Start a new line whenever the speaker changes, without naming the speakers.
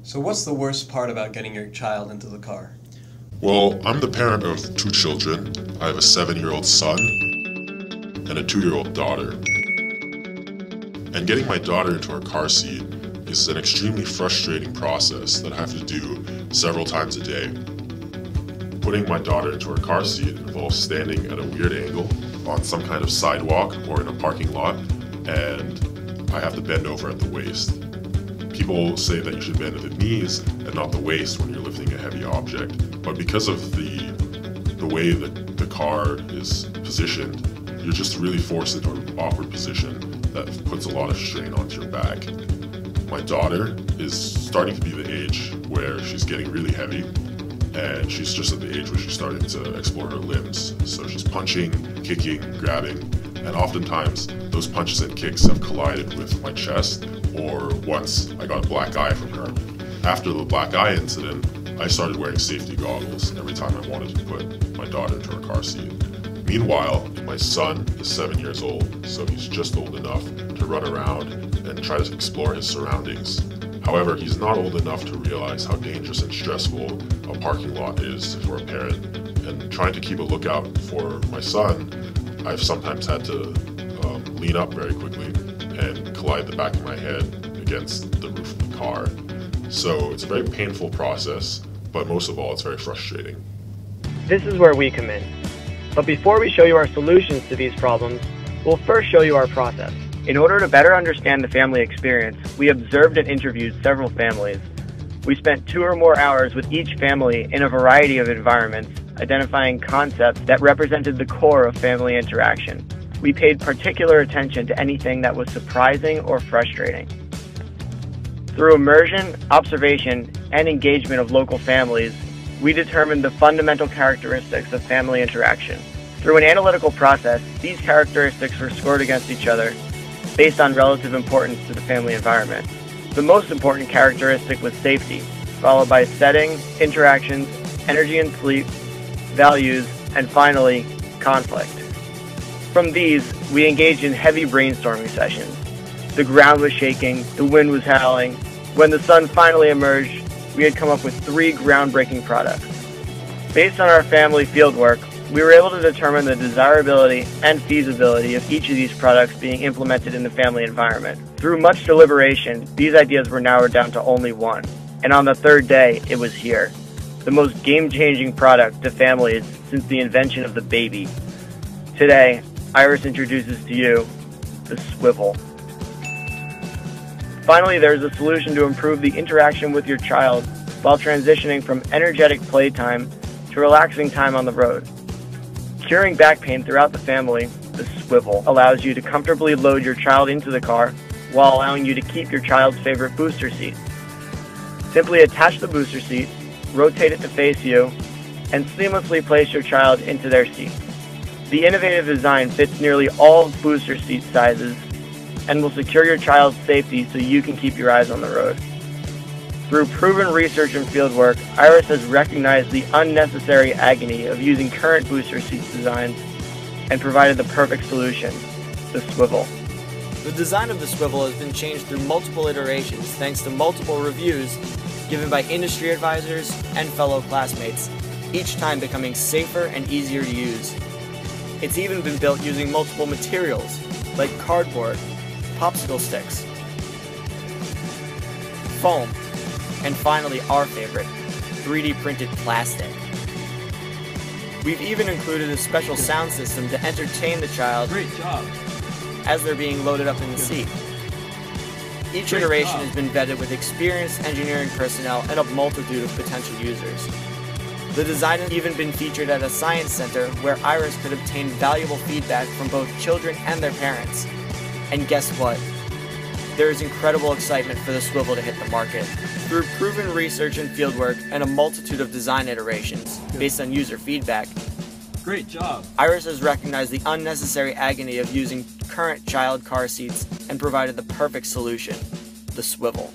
So what's the worst part about getting your child into the car?
Well, I'm the parent of 2 children. I have a 7-year-old son and a 2-year-old daughter. And getting my daughter into her car seat is an extremely frustrating process that I have to do several times a day. Putting my daughter into her car seat involves standing at a weird angle on some kind of sidewalk or in a parking lot, and I have to bend over at the waist. People say that you should bend at the knees and not the waist when you're lifting a heavy object, but because of the way that the car is positioned, you're just really forced into an awkward position that puts a lot of strain onto your back. My daughter is starting to be the age where she's getting really heavy, and she's just at the age where she's starting to explore her limbs. So she's punching, kicking, grabbing, and oftentimes those punches and kicks have collided with my chest, or once I got a black eye from her. After the black eye incident, I started wearing safety goggles every time I wanted to put my daughter into her car seat. Meanwhile, my son is 7 years old, so he's just old enough to run around and try to explore his surroundings. However, he's not old enough to realize how dangerous and stressful a parking lot is for a parent. And trying to keep a lookout for my son, I've sometimes had to lean up very quickly and collide the back of my head against the roof of the car. So it's a very painful process, but most of all, it's very frustrating.
This is where we come in. But before we show you our solutions to these problems, we'll first show you our process. In order to better understand the family experience, we observed and interviewed several families. We spent 2 or more hours with each family in a variety of environments, identifying concepts that represented the core of family interaction. We paid particular attention to anything that was surprising or frustrating. Through immersion, observation, and engagement of local families, we determined the fundamental characteristics of family interaction. Through an analytical process, these characteristics were scored against each other based on relative importance to the family environment. The most important characteristic was safety, followed by setting, interactions, energy and sleep, values, and finally, conflict. From these, we engaged in heavy brainstorming sessions. The ground was shaking, the wind was howling. When the sun finally emerged, we had come up with 3 groundbreaking products. Based on our family fieldwork, we were able to determine the desirability and feasibility of each of these products being implemented in the family environment. Through much deliberation, these ideas were narrowed down to only one. And on the 3rd day, it was here. The most game-changing product to families since the invention of the baby. Today, Iris introduces to you the Swivel. Finally, there is a solution to improve the interaction with your child while transitioning from energetic playtime to relaxing time on the road. Curing back pain throughout the family, the Swivel allows you to comfortably load your child into the car while allowing you to keep your child's favorite booster seat. Simply attach the booster seat, rotate it to face you, and seamlessly place your child into their seat. The innovative design fits nearly all booster seat sizes and will secure your child's safety so you can keep your eyes on the road. Through proven research and fieldwork, Iris has recognized the unnecessary agony of using current booster seat designs and provided the perfect solution, the Swivel.
The design of the Swivel has been changed through multiple iterations thanks to multiple reviews given by industry advisors and fellow classmates, each time becoming safer and easier to use. It's even been built using multiple materials like cardboard, popsicle sticks, foam, and finally our favorite, 3D printed plastic. We've even included a special sound system to entertain the child as they're being loaded up in the seat. Each iteration has been vetted with experienced engineering personnel and a multitude of potential users. The design has even been featured at a science center where Iris could obtain valuable feedback from both children and their parents. And guess what? There is incredible excitement for the Swivel to hit the market. Through proven research and fieldwork and a multitude of design iterations based on user feedback,
Great job!
Iris has recognized the unnecessary agony of using current child car seats and provided the perfect solution, the Swivel.